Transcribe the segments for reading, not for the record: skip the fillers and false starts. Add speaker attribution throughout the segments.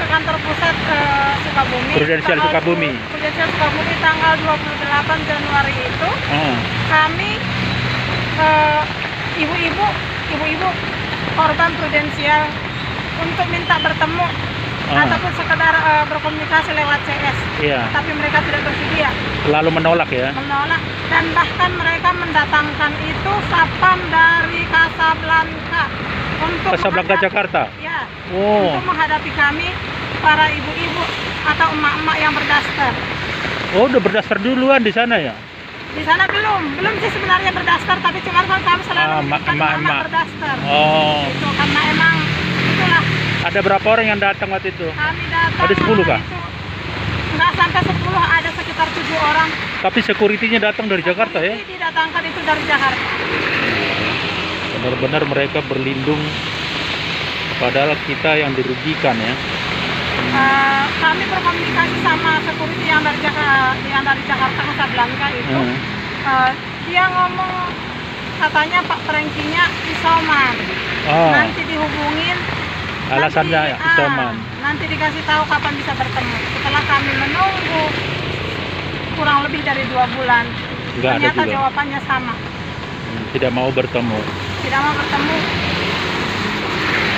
Speaker 1: kantor pusat Sukabumi.
Speaker 2: Prudensial Sukabumi.
Speaker 1: Prudensial Sukabumi tanggal 28 Januari itu kami ibu-ibu korban prudensial untuk minta bertemu ataupun sekedar berkomunikasi lewat CS.
Speaker 2: Iya.
Speaker 1: Tapi mereka tidak bersedia.
Speaker 2: Lalu menolak ya?
Speaker 1: Menolak, dan bahkan mereka mendatangkan itu sapam dari Casablanca untuk
Speaker 2: Casablanca Jakarta.
Speaker 1: Ya.
Speaker 2: Oh.
Speaker 1: Untuk menghadapi kami para ibu-ibu atau emak-emak yang berdaster.
Speaker 2: Oh, udah berdasar duluan di sana ya?
Speaker 1: Di sana belum sih sebenarnya berdastar, tapi cuma kan kami selalu emak-emak berdaster.
Speaker 2: Oh.
Speaker 1: Itu karena emang itulah.
Speaker 2: Ada berapa orang yang datang waktu itu?
Speaker 1: Kami datang.
Speaker 2: Ada 10 kah?
Speaker 1: Nggak sampai 10, ada sekitar 7 orang.
Speaker 2: Tapi security-nya datang dari Jakarta ya?
Speaker 1: Didatangkan itu dari Jakarta.
Speaker 2: Benar-benar mereka berlindung, padahal kita yang dirugikan ya.
Speaker 1: Kami berkomunikasi sama security yang dari Jakarta Casablanca itu. Dia ngomong katanya Pak Franky-nya isoman. Nanti dihubungin.
Speaker 2: Alasannya isoman.
Speaker 1: Nanti dikasih tahu kapan bisa bertemu. Setelah kami menunggu kurang lebih dari 2 bulan, ternyata jawabannya sama.
Speaker 2: Tidak mau bertemu.
Speaker 1: Tidak mau bertemu.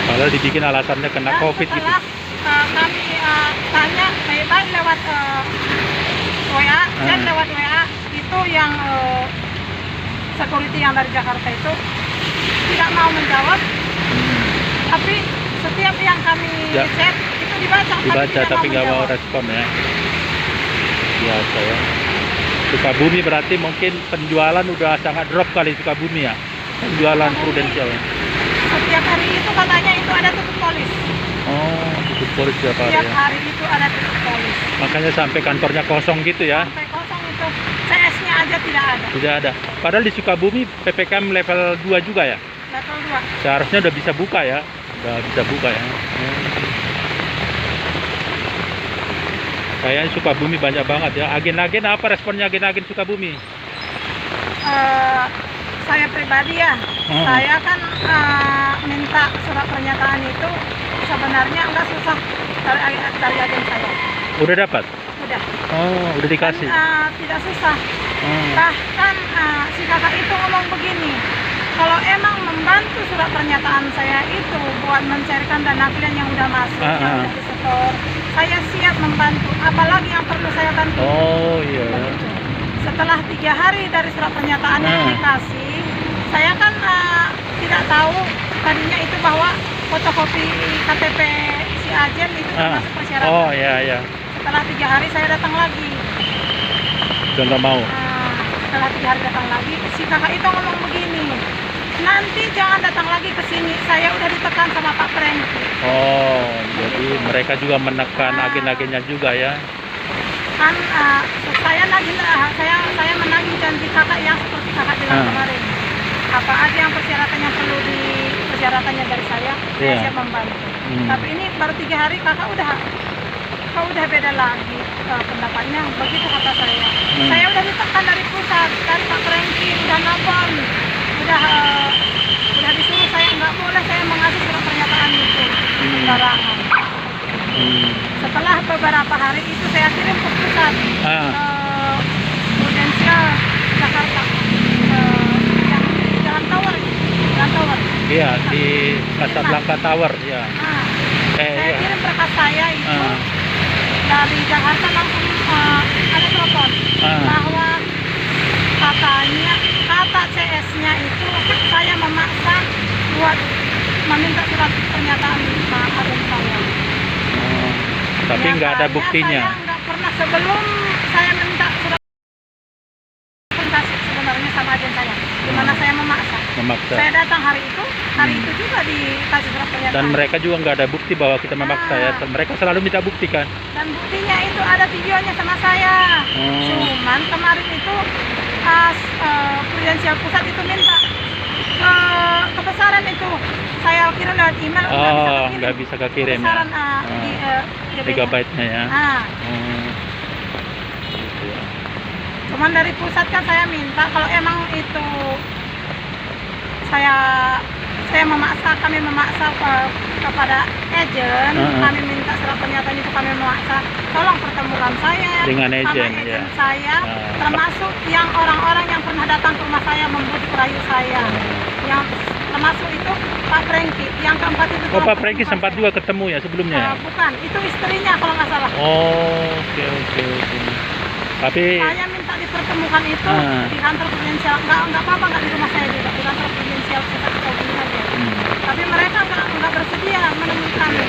Speaker 2: Padahal dibikin alasannya kena COVID gitu.
Speaker 1: Kami tanya baik lewat WA, dan lewat WA itu yang security yang dari Jakarta itu tidak mau menjawab. Tapi setiap yang kami chat itu dibaca
Speaker 2: tapi nggak mau respon ya. Biasa ya. Sukabumi berarti mungkin penjualan udah sangat drop kali Sukabumi ya, penjualan prudensial.
Speaker 1: Setiap hari itu katanya itu ada tutup polis.
Speaker 2: Oh, tutup polis setiap hari.
Speaker 1: Setiap hari itu ada tutup polis.
Speaker 2: Makanya sampai kantornya kosong gitu ya?
Speaker 1: Sampai kosong itu, CS-nya aja tidak ada.
Speaker 2: Tidak ada. Padahal di Sukabumi PPKM level 2 juga ya?
Speaker 1: Level 2.
Speaker 2: Seharusnya udah bisa buka ya? Udah bisa buka ya? Kayaknya Sukabumi banyak banget ya. Agen-agen apa responnya agen-agen Sukabumi?
Speaker 1: Saya pribadi ya, saya kan minta surat pernyataan itu sebenarnya nggak susah dari agen saya.
Speaker 2: Udah dapat?
Speaker 1: Udah.
Speaker 2: Oh, udah dikasih?
Speaker 1: Dan, tidak susah. Bahkan si kakak itu ngomong begini, kalau emang membantu surat pernyataan saya itu buat mencairkan dana klien yang udah masuk, yang udah disetor, saya siap membantu. Apalagi yang perlu saya bantu.
Speaker 2: Oh iya.
Speaker 1: Begitu. Setelah 3 hari dari surat pernyataan yang dikasih, saya kan tidak tahu tadinya itu bahwa fotokopi KTP si agen itu termasuk persyaratan.
Speaker 2: Oh iya.
Speaker 1: Setelah 3 hari saya datang lagi.
Speaker 2: Udah nggak mau?
Speaker 1: Setelah 3 hari datang lagi, si kakak itu ngomong begini, nanti jangan datang lagi ke sini, saya udah ditekan sama Pak Franky.
Speaker 2: Oh, jadi mereka juga menekan agen-agennya juga ya?
Speaker 1: Kan saya menagih janji kakak yang seperti kakak bilang kemarin. Apa aja yang persyaratannya dari saya siap membantu. Tapi ini baru 3 hari kakak udah beda lagi pendapatnya, begitu kata saya. Saya udah ditekan dari pusat, dari Pak Franky, udah nelfon, udah disuruh saya nggak boleh saya mengasih surat pernyataan itu sembarangan. Setelah beberapa hari itu saya kirim ke pusat Prudensial Jakarta yang di Jalan Tower.
Speaker 2: Iya, di Casablanca Tower ya.
Speaker 1: Saya kirim berkas saya itu dari Jakarta langsung ada telepon bahwa kata CS-nya itu saya memaksa buat meminta surat pernyataan agen saya.
Speaker 2: Tapi nggak ada buktinya.
Speaker 1: Saya nggak pernah sebelum saya minta surat pernyataan sebenarnya sama agen saya, di mana saya memaksa. Saya datang hari itu juga dikasih surat pernyataan.
Speaker 2: Dan mereka juga nggak ada bukti bahwa kita memaksa ya. Mereka selalu minta bukti kan. Dan
Speaker 1: buktinya itu ada videonya sama saya. Cuman kemarin itu Prudensial Pusat itu minta kebesaran itu. Saya kirim lewat email.
Speaker 2: Nggak bisa kekirim ya. Gigabyte-nya ya.
Speaker 1: Cuman dari pusat kan saya minta kalau emang itu saya kami memaksa kepada agen,
Speaker 2: Uh-uh.
Speaker 1: kami minta surat pernyataan itu, kami memaksa tolong pertemukan saya
Speaker 2: Dengan
Speaker 1: sama
Speaker 2: agen,
Speaker 1: agen
Speaker 2: ya.
Speaker 1: saya, termasuk yang orang-orang yang pernah datang ke rumah saya membujuk rayu saya, yang termasuk itu Pak Prengki, yang keempat itu.
Speaker 2: Oh,
Speaker 1: tolong
Speaker 2: Pak Prengki
Speaker 1: pertemukan
Speaker 2: sempat
Speaker 1: saya.
Speaker 2: juga ketemu ya sebelumnya ya?
Speaker 1: Bukan, itu istrinya kalau nggak salah.
Speaker 2: Oh, oke. Tapi
Speaker 1: Saya minta dipertemukan itu
Speaker 2: Ah.
Speaker 1: di kantor prudensial, nggak apa-apa, nggak di rumah saya juga, di kantor prudensial kita begini aja. Tapi mereka nggak bersedia menemui kami.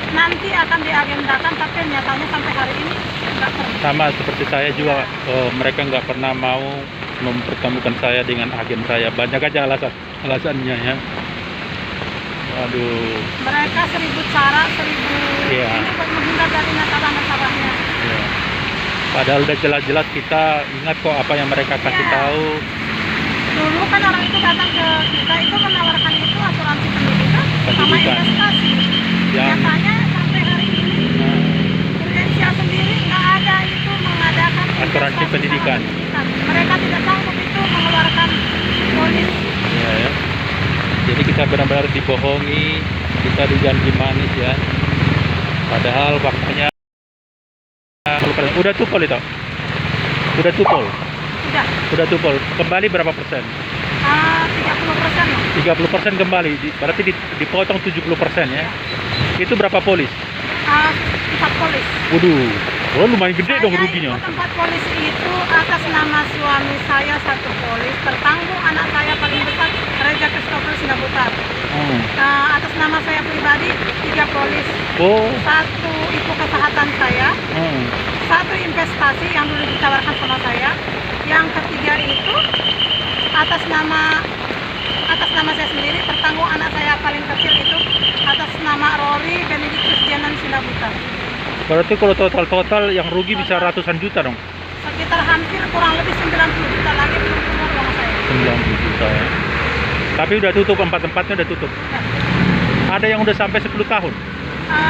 Speaker 1: Nanti akan diagendakan, tapi nyatanya sampai hari ini nggak pernah.
Speaker 2: sama seperti saya juga, mereka nggak pernah mau mempertemukan saya dengan agen saya. Banyak aja alasannya ya. Aduh.
Speaker 1: Mereka 1000 cara, 1000
Speaker 2: Iya.
Speaker 1: ini buat menghindar dari nasabah-nasabahnya.
Speaker 2: Ya. Padahal udah jelas-jelas kita ingat kok apa yang mereka kasih
Speaker 1: Iya.
Speaker 2: tahu.
Speaker 1: Dulu kan orang itu datang ke kita itu menawarkan itu asuransi pendidikan sama
Speaker 2: Pendidikan.
Speaker 1: investasi.
Speaker 2: Yang
Speaker 1: Nyatanya sampai hari ini
Speaker 2: nah,
Speaker 1: prudensial sendiri nggak ada itu mengadakan
Speaker 2: Asuransi
Speaker 1: investasi
Speaker 2: pendidikan.
Speaker 1: sama pendidikan. Mereka tidak sanggup itu mengeluarkan polis.
Speaker 2: ya. Jadi kita benar-benar dibohongi, kita dijanji manis ya. Padahal faktanya udah tupol itu. Udah tupol.
Speaker 1: Sudah
Speaker 2: Tupol. Kembali berapa persen?
Speaker 1: 30% loh.
Speaker 2: 30% kembali. Berarti dipotong 70% ya. Itu berapa polis?
Speaker 1: 4 polis.
Speaker 2: Waduh. Oh, lumayan gede dong
Speaker 1: Saya
Speaker 2: ruginya.
Speaker 1: ikut 4 polis itu atas nama suami saya 1 polis, tertanggung anak saya paling besar Reza Christopher Sinabutar. Atas nama saya pribadi 3 polis,
Speaker 2: Oh.
Speaker 1: 1 itu kesehatan saya, 1 investasi yang dulu ditawarkan sama saya, yang ketiga itu atas nama saya sendiri, tertanggung anak saya paling kecil itu atas nama Rory Benedictus Jenan Sinabutar.
Speaker 2: Berarti kalau total yang rugi bisa ratusan juta dong.
Speaker 1: Sekitar hampir kurang lebih 90 juta lagi belum keluar uang saya.
Speaker 2: 90 juta ya. Tapi udah tutup, tempat-tempatnya udah tutup.
Speaker 1: Udah.
Speaker 2: Ada yang udah sampai 10 tahun.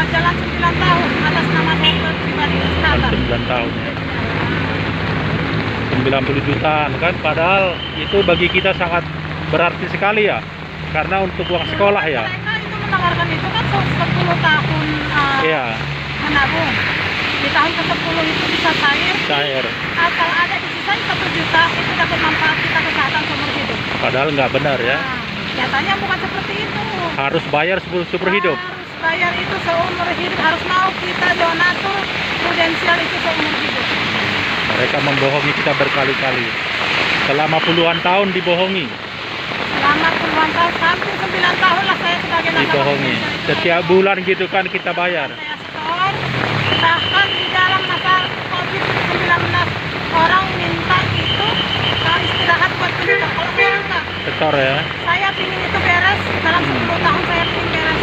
Speaker 1: Jalan 9 tahun atas nama saya pribadi kesehatan.
Speaker 2: 9 tahun ya. 90 jutaan kan, padahal itu bagi kita sangat berarti sekali ya. Karena untuk uang sekolah ya.
Speaker 1: Mereka itu menawarkan itu kan 10 tahun
Speaker 2: Iya,
Speaker 1: menabung. Di tahun ke-10 itu bisa
Speaker 2: cair.
Speaker 1: Asal ada disisain 1 juta itu dapat manfaat kita kesehatan seumur hidup.
Speaker 2: Padahal nggak benar ya.
Speaker 1: Nyatanya bukan seperti itu.
Speaker 2: Harus bayar seumur hidup.
Speaker 1: Harus bayar itu seumur hidup, harus mau kita donatur prudensial itu seumur hidup.
Speaker 2: Mereka membohongi kita berkali-kali. Selama puluhan tahun dibohongi.
Speaker 1: Selama puluhan tahun, hampir 9 tahun lah saya sebagai nasabah
Speaker 2: Dibohongi.
Speaker 1: prudensial itu.
Speaker 2: Setiap bulan gitu kan kita bayar.
Speaker 1: Saya store, bahkan di dalam masa COVID-19 orang minta itu istirahat buat pendidikan. Kalau saya enggak,
Speaker 2: Setor ya.
Speaker 1: saya pingin itu beres, dalam 10 tahun saya pingin beres.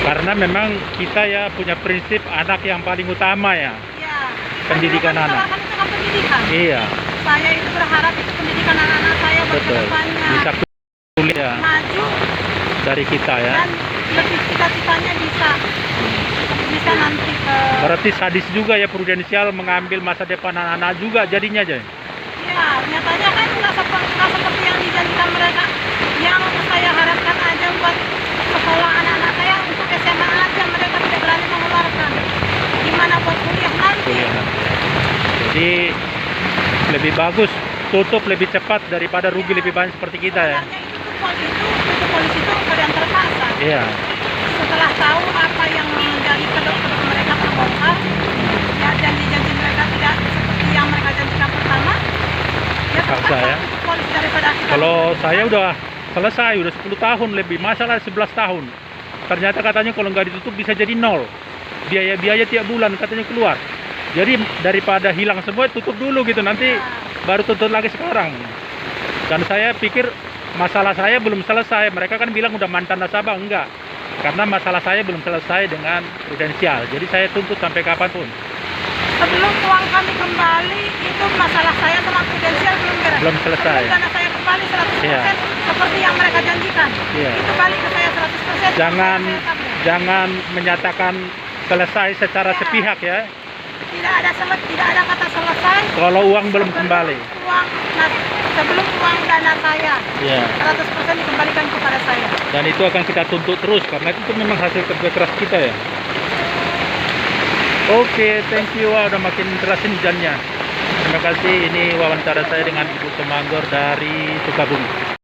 Speaker 2: Karena memang kita ya punya prinsip anak yang paling utama ya.
Speaker 1: Ya,
Speaker 2: Pendidikan
Speaker 1: kan
Speaker 2: anak.
Speaker 1: itu kan pendidikan.
Speaker 2: Iya,
Speaker 1: Saya itu berharap itu pendidikan anak-anak saya buat
Speaker 2: betul.
Speaker 1: kedepannya
Speaker 2: Bisa kuliah
Speaker 1: maju
Speaker 2: dari kita ya.
Speaker 1: dan lebih cita-citanya bisa nanti ke.
Speaker 2: Berarti sadis juga ya prudensial mengambil masa depan anak-anak juga jadinya aja.
Speaker 1: Ya, nyatanya kan nggak seperti yang dijanjikan mereka. Yang saya harapkan aja buat sekolah anak-anak saya untuk SMA aja mereka tidak berani mengeluarkan. Gimana buat kuliah nanti?
Speaker 2: Kuliah. Jadi lebih bagus tutup lebih cepat daripada rugi lebih banyak seperti kita ya.
Speaker 1: Sebenarnya itu polisi itu keadaan terpaksa.
Speaker 2: Iya.
Speaker 1: Setelah tahu apa yang menjadi kedok-kedok mereka terbongkar, ya janji-janji mereka tidak seperti yang mereka janjikan pertama, ya
Speaker 2: Paksa ya.
Speaker 1: tutup polis daripada kita.
Speaker 2: Kalau saya udah selesai, udah 10 tahun lebih, masalah 11 tahun. Ternyata katanya kalau nggak ditutup bisa jadi nol. Biaya-biaya tiap bulan katanya keluar. Jadi daripada hilang semua tutup dulu gitu, nanti baru tutup lagi sekarang. Dan saya pikir masalah saya belum selesai. Mereka kan bilang udah mantan nasabah, enggak. Karena masalah saya belum selesai dengan prudensial. Jadi saya tuntut sampai kapanpun.
Speaker 1: Sebelum uang kami kembali, itu masalah saya sama prudensial belum beres.
Speaker 2: Belum selesai.
Speaker 1: Sebelum dana saya kembali 100%,
Speaker 2: Iya.
Speaker 1: seperti yang mereka janjikan.
Speaker 2: Iya.
Speaker 1: Itu balik ke saya 100%.
Speaker 2: Jangan
Speaker 1: saya tabrak.
Speaker 2: jangan menyatakan selesai secara
Speaker 1: Ya.
Speaker 2: sepihak ya.
Speaker 1: Tidak tidak ada kata selesai.
Speaker 2: Kalau uang belum kembali.
Speaker 1: Sebelum uang dana saya
Speaker 2: Ya.
Speaker 1: 100% dikembalikan kepada saya.
Speaker 2: Dan itu akan kita tuntut terus karena itu memang hasil kerja keras kita ya. Oke, thank you. Wah, udah makin deras ini hujannya. Terima kasih. Ini wawancara saya dengan Ibu Temanggor dari Sukabumi.